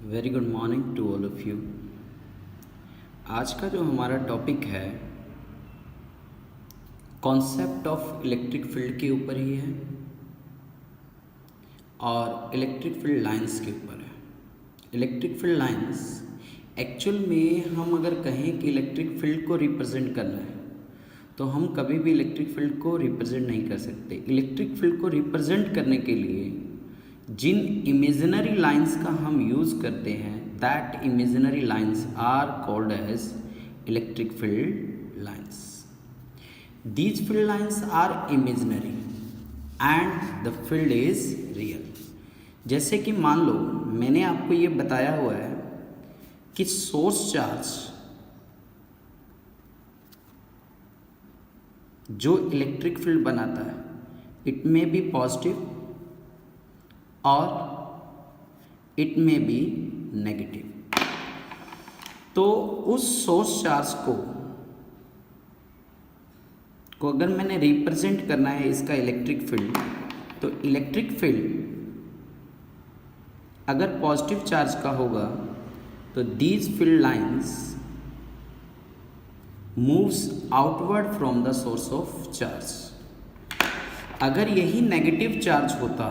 Very good morning to all of you. आज का जो हमारा टॉपिक है कॉन्सेप्ट ऑफ इलेक्ट्रिक फील्ड के ऊपर ही है और इलेक्ट्रिक फील्ड लाइंस के ऊपर है। इलेक्ट्रिक फील्ड लाइंस एक्चुअल में हम अगर कहें कि इलेक्ट्रिक फील्ड को रिप्रेजेंट करना है तो हम कभी भी इलेक्ट्रिक फील्ड को रिप्रेजेंट नहीं कर सकते। इलेक्ट्रिक फील्ड को रिप्रेजेंट करने के लिए जिन इमेजिनरी लाइंस का हम यूज़ करते हैं that imaginary lines are called as electric field lines. These field lines are imaginary and the field is real. जैसे कि मान लो मैंने आपको ये बताया हुआ है कि सोर्स चार्ज जो इलेक्ट्रिक फील्ड बनाता है इट मे बी पॉजिटिव और इट मे बी नेगेटिव। तो उस सोर्स चार्ज को अगर मैंने रिप्रेजेंट करना है इसका इलेक्ट्रिक फील्ड, तो इलेक्ट्रिक फील्ड अगर पॉजिटिव चार्ज का होगा तो these field lines moves outward from the source of charge. अगर यही नेगेटिव चार्ज होता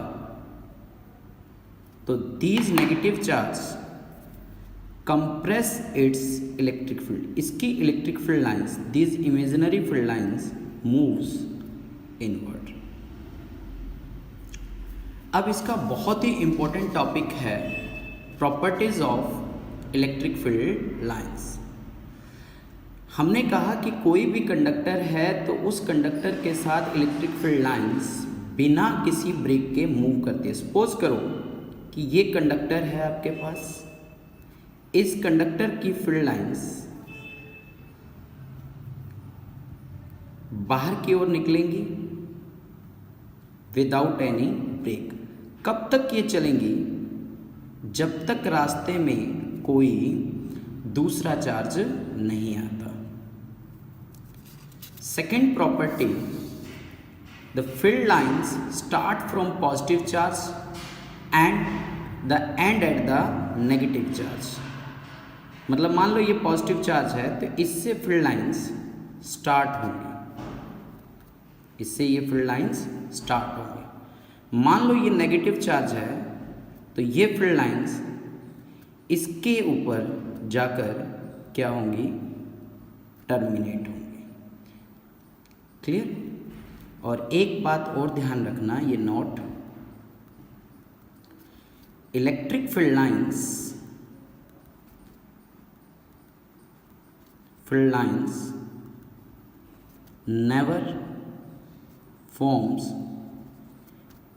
तो these negative charge compress its electric field. इसकी electric field lines these imaginary field lines moves inward. अब इसका बहुत ही इंपॉर्टेंट टॉपिक है properties of electric field lines. हमने कहा कि कोई भी कंडक्टर है तो उस कंडक्टर के साथ इलेक्ट्रिक फील्ड लाइंस बिना किसी ब्रेक के मूव करती है। सपोज करो कि ये कंडक्टर है आपके पास, इस कंडक्टर की फील्ड लाइंस बाहर की ओर निकलेंगी विदाउट एनी ब्रेक। कब तक ये चलेंगी? जब तक रास्ते में कोई दूसरा चार्ज नहीं आता। Second property, the field lines start from positive charge and the end at the negative charge. मतलब मान लो ये पॉजिटिव चार्ज है तो इससे फील्ड लाइंस स्टार्ट होंगी, इससे ये फील्ड लाइंस स्टार्ट होंगी। मान लो ये नेगेटिव चार्ज है तो ये फील्ड लाइंस इसके ऊपर जाकर क्या होंगी? टर्मिनेट होंगी। क्लियर? और एक बात और ध्यान रखना, ये note, electric field lines never forms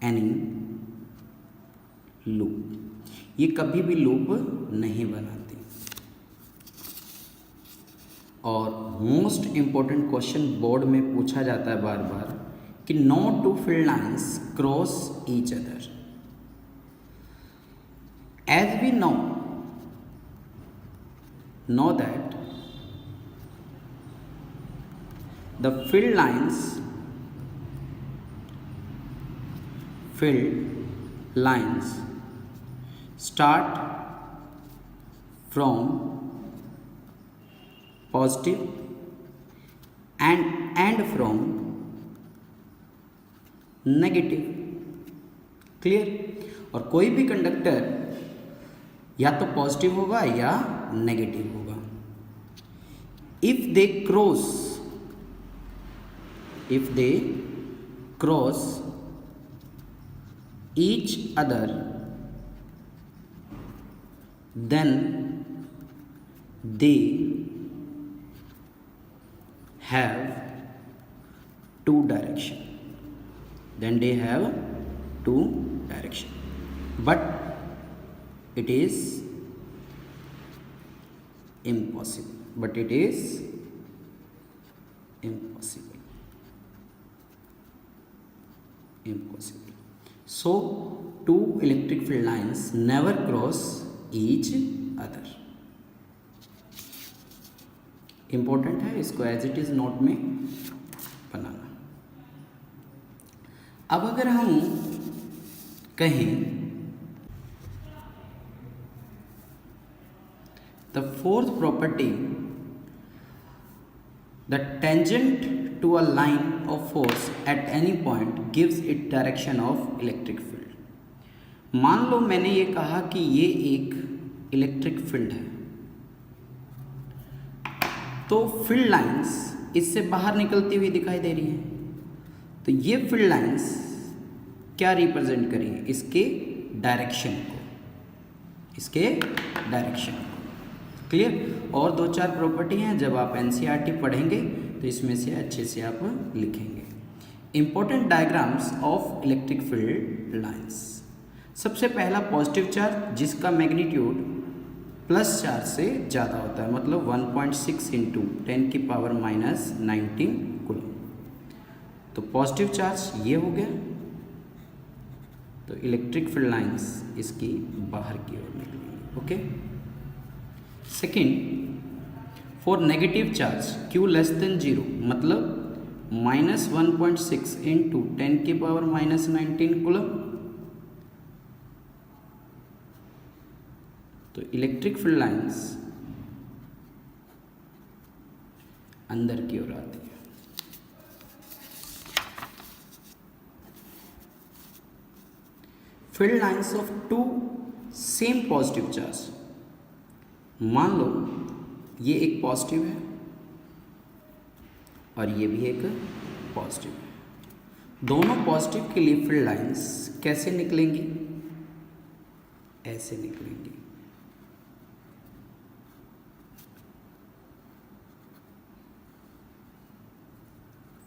any loop. ये कभी भी लूप नहीं बनाती। और मोस्ट इंपॉर्टेंट क्वेश्चन बोर्ड में पूछा जाता है बार बार कि no two field lines cross each other. As we know that the field lines start from positive and end from negative। Clear? और कोई भी कंडक्टर या तो पॉजिटिव होगा या नेगेटिव होगा। If they cross each other then they have two direction but it is impossible so two electric field lines never cross each other। important है, इसको एज इट इज नोट में बनाना। अब अगर हम कहें the fourth property, the tangent to a line of force at any point gives it direction of electric field. मान लो मैंने ये कहा कि ये एक इलेक्ट्रिक फील्ड है, तो फील्ड लाइंस इससे बाहर निकलती हुई दिखाई दे रही है। तो ये फील्ड लाइंस क्या रिप्रेजेंट करेंगे? इसके डायरेक्शन को, इसके डायरेक्शन को। क्लियर? और दो चार प्रॉपर्टी हैं, जब आप एनसीईआरटी पढ़ेंगे तो इसमें से अच्छे से आप लिखेंगे। Important diagrams of electric field lines. सबसे पहला पॉजिटिव चार्ज जिसका मैग्नीट्यूड प्लस चार्ज से ज़्यादा होता है, मतलब 1.6 इंटू 10 की पावर माइनस 19 कूलम। तो पॉजिटिव चार्ज ये हो गया, तो इलेक्ट्रिक फील्ड लाइंस इसकी बाहर की ओर निकलेंगी। Okay. Second, for negative charge Q less than 0, मतलब माइनस 1.6 इंटू 10 की पावर माइनस 19 कूलम, तो इलेक्ट्रिक फील्ड लाइंस अंदर की ओर आती है। Field lines of two same positive charge. मान लो ये एक पॉजिटिव है और ये भी एक पॉजिटिव है। दोनों पॉजिटिव के लिए फील्ड लाइंस कैसे निकलेंगी? ऐसे निकलेंगी।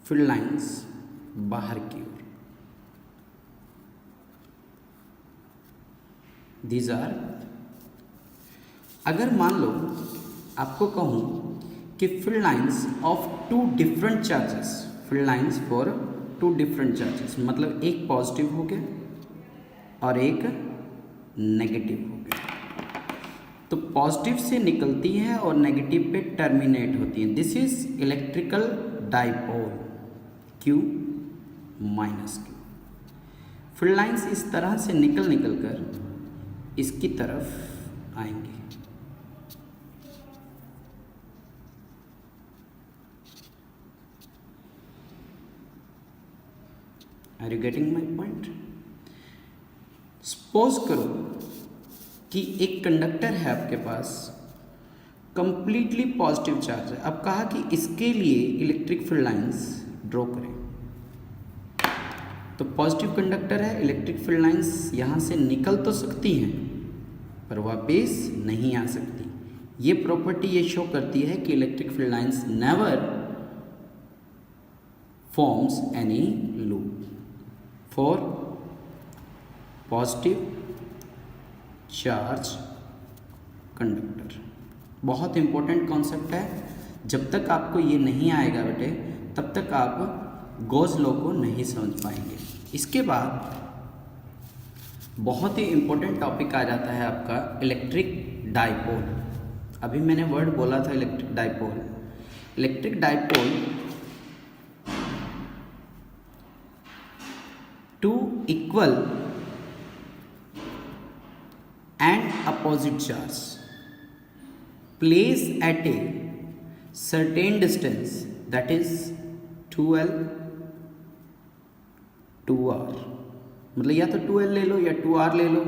फील्ड लाइंस बाहर की ओर। These are, अगर मान लो आपको कहूँ कि field lines of two different charges, field lines for two different charges, मतलब एक पॉजिटिव हो गया और एक नेगेटिव हो गया। तो पॉजिटिव से निकलती है और नेगेटिव पे टर्मिनेट होती है। This is electrical dipole Q minus Q। फील्ड लाइंस इस तरह से निकल कर इसकी तरफ आएंगे। Are you getting my point? Suppose करो कि एक कंडक्टर है आपके पास, कंप्लीटली पॉजिटिव चार्ज है। अब कहा कि इसके लिए इलेक्ट्रिक फील्ड लाइंस ड्रॉ करें। तो पॉजिटिव कंडक्टर है, इलेक्ट्रिक फील्ड लाइंस यहाँ से निकल तो सकती हैं पर वापस नहीं आ सकती। ये प्रॉपर्टी ये शो करती है कि electric field lines never forms any loop for positive charge conductor. बहुत इंपॉर्टेंट कॉन्सेप्ट है। जब तक आपको ये नहीं आएगा बेटे, तब तक आप गॉस लॉ को नहीं समझ पाएंगे। इसके बाद बहुत ही इम्पोर्टेंट टॉपिक आ जाता है आपका इलेक्ट्रिक डाइपोल। अभी मैंने वर्ड बोला था electric dipole. Electric dipole two equal and opposite charge place at a certain distance, that is 2L 2R, मतलब या तो 2L ले लो या 2R ले लो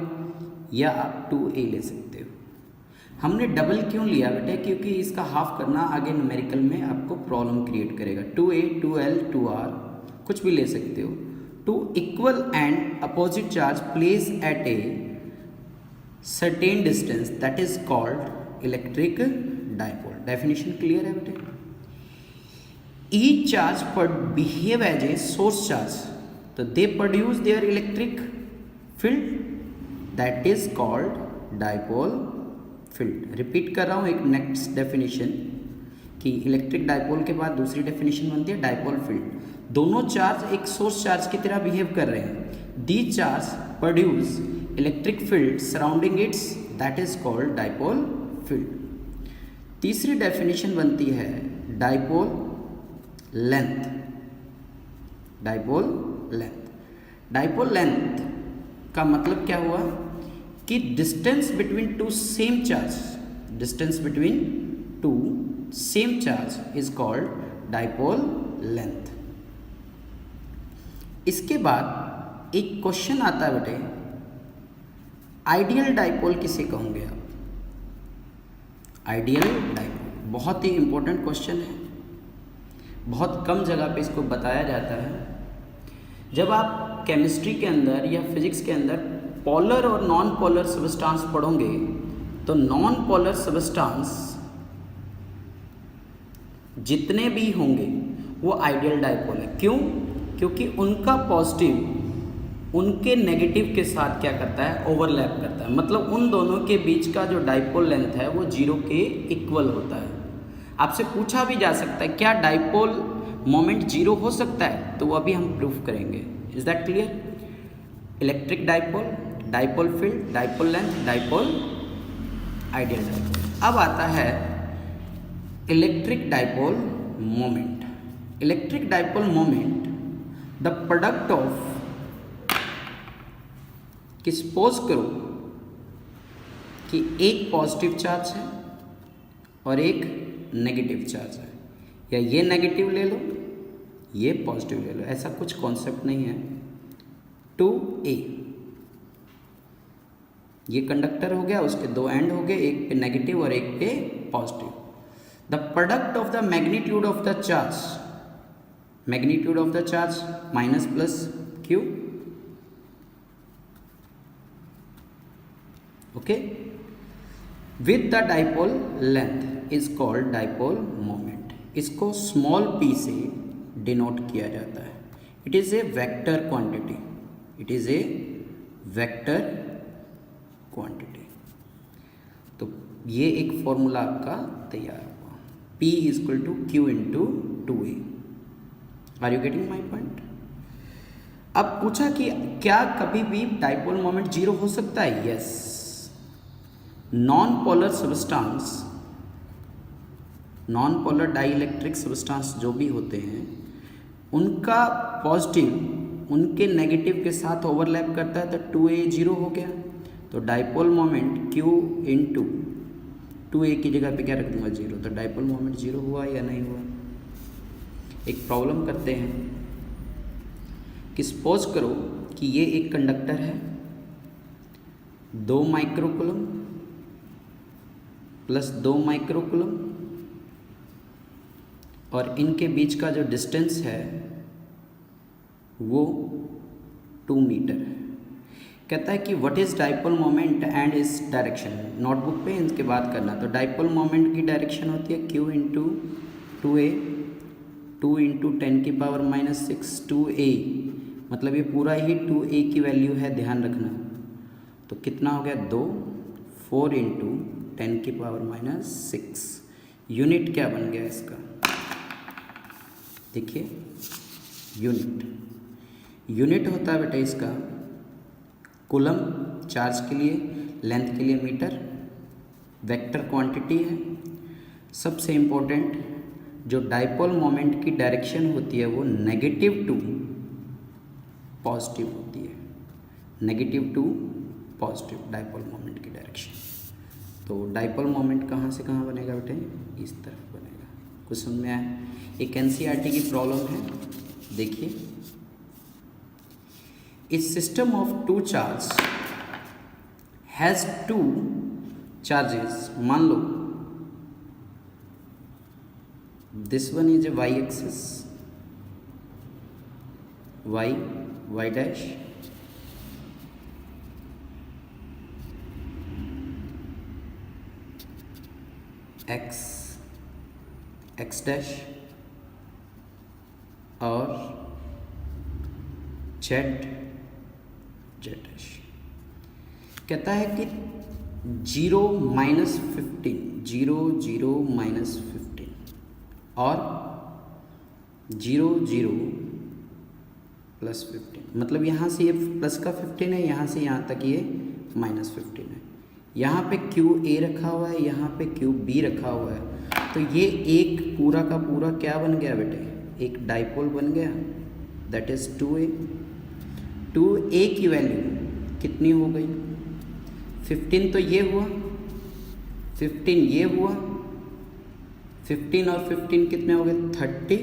या आप 2A ले सकते हो। हमने डबल क्यों लिया बेटे? क्योंकि इसका हाफ करना आगे न्यूमेरिकल में आपको प्रॉब्लम क्रिएट करेगा। 2A 2L 2R कुछ भी ले सकते हो। Two equal and opposite charge place at a certain distance, that is called electric dipole. Definition clear है बेटे? ईच चार्ज पर behave as a source charge, तो they produce their electric field, that is called dipole field. Repeat कर रहा हूँ एक next definition कि electric dipole के बाद दूसरी डेफिनेशन बनती है डाइपोल फील्ड। दोनों चार्ज एक सोर्स चार्ज की तरह बिहेव कर रहे हैं। The charge produce electric field surrounding it's, that is called dipole field. तीसरी डेफिनेशन बनती है dipole length. Dipole length, dipole length का मतलब क्या हुआ कि distance between two same charge, distance between two same charge is called dipole length. इसके बाद एक क्वेश्चन आता है बेटे, आइडियल डाइपोल किसे कहोगे आप? आइडियल डाइपोल बहुत ही इंपॉर्टेंट क्वेश्चन है, बहुत कम जगह पे इसको बताया जाता है। जब आप केमिस्ट्री के अंदर या फिजिक्स के अंदर पोलर और नॉन पोलर सबस्टांस पढ़ोगे तो नॉन पोलर सबस्टांस जितने भी होंगे वो आइडियल डाइपोल है। क्यों? क्योंकि उनका पॉजिटिव उनके नेगेटिव के साथ क्या करता है, ओवरलैप करता है। मतलब उन दोनों के बीच का जो डाइपोल लेंथ है वो जीरो के इक्वल होता है। आपसे पूछा भी जा सकता है क्या डाइपोल मोमेंट जीरो हो सकता है, तो वो अभी हम प्रूफ करेंगे। Is that clear? Electric dipole, dipole field, dipole length, dipole ideal dipole. अब आता है electric dipole moment. Electric dipole moment the product of, कि सपोज करो कि एक पॉजिटिव चार्ज है और एक नेगेटिव चार्ज है, या ये नेगेटिव ले लो ये पॉजिटिव ले लो, ऐसा कुछ कॉन्सेप्ट नहीं है। 2A ये कंडक्टर हो गया, उसके दो एंड हो गए, एक पे नेगेटिव और एक पे positive. The product of the magnitude of the charge, magnitude of the charge minus plus Q, okay, with the dipole length is called dipole moment. इसको स्मॉल p से डिनोट किया जाता है। It is a vector quantity, it is a vector quantity. तो ये एक formula आपका तैयार हुआ, P is equal to Q into 2A। Are you getting my point? अब पूछा कि क्या कभी भी डाइपोल मोमेंट जीरो हो सकता है? Yes. Non polar substance, non polar dielectric substance जो भी होते हैं उनका पॉजिटिव उनके नेगेटिव के साथ ओवरलैप करता है, तो 2A जीरो हो गया। तो dipole moment Q into 2A की जगह पे क्या रख दूंगा, जीरो। तो डाइपोल मोमेंट जीरो हुआ या नहीं हुआ? एक प्रॉब्लम करते हैं कि सपोज करो कि ये एक कंडक्टर है, 2 माइक्रोकूलम प्लस 2 माइक्रोकूलम, और इनके बीच का जो डिस्टेंस है वो 2 मीटर है। कहता है कि what is dipole moment and इस डायरेक्शन। नोटबुक पे इनके बात करना। तो डाइपोल मोमेंट की डायरेक्शन होती है Q इंटू 2A, 2 इंटू 10 की पावर माइनस 6 2A, मतलब ये पूरा ही 2A की वैल्यू है, ध्यान रखना। तो कितना हो गया 2, 4 इंटू 10 की पावर माइनस 6। यूनिट क्या बन गया इसका, देखिए यूनिट होता है बेटा इसका कूलम चार्ज के लिए, लेंथ के लिए मीटर, वेक्टर क्वांटिटी है। सबसे इम्पोर्टेंट जो डाइपोल मोमेंट की डायरेक्शन होती है वो नेगेटिव टू पॉजिटिव होती है, negative to positive dipole moment की डायरेक्शन। तो डाइपोल मोमेंट कहाँ से कहाँ बनेगा बेटे, इस तरफ बनेगा। कुछ समझ में आया? एक NCERT की प्रॉब्लम है, देखिए। इस system of 2 charge has 2 charges. मान लो this one is a y axis, y dash, x dash, और z डैश। कहता है कि 0 माइनस 15, 0 0 माइनस 15 और 0 0 प्लस 15। मतलब यहाँ से ये प्लस का 15 है, यहाँ से यहाँ तक ये माइनस 15 है। यहाँ पे QA रखा हुआ है, यहाँ पे QB रखा हुआ है। तो ये एक पूरा का पूरा क्या बन गया बेटे, एक डाइपोल बन गया, दैट इज 2A। 2A की वैल्यू कितनी हो गई, 15 तो ये हुआ, 15 ये हुआ, 15 और 15 कितने हो गए 30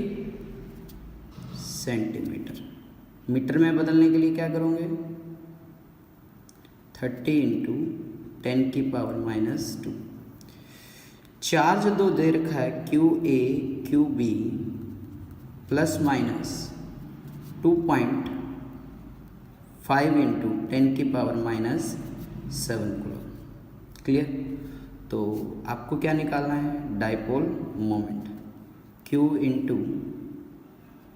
सेंटीमीटर। मीटर में बदलने के लिए क्या करोगे 30 इंटू 10 की पावर -2। चार्ज दो दे रखा है QA QB plus minus 2.5 into 10 की पावर -7 कूलम। क्लियर। तो आपको क्या निकालना है dipole moment Q into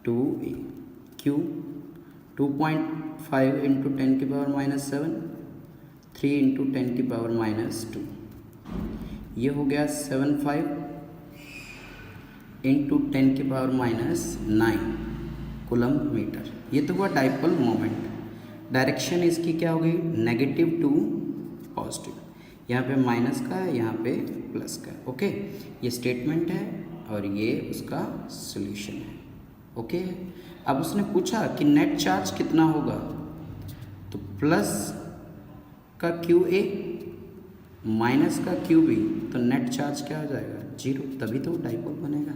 2A Q 2.5 into 10 की पावर -7, 3 इंटू 10 की पावर -2, ये हो गया 75 इंटू 10 की पावर -9 कूलम मीटर। ये तो हुआ डाइपोल मोमेंट। डायरेक्शन इसकी क्या हो गई नेगेटिव टू पॉजिटिव, यहाँ पे माइनस का है यहाँ पे प्लस का है। ओके, ये स्टेटमेंट है और ये उसका सॉल्यूशन है। ओके, अब उसने पूछा कि नेट चार्ज कितना होगा, तो प्लस का QA माइनस का QB, तो नेट चार्ज क्या हो जाएगा 0, तभी तो डाइपोल बनेगा।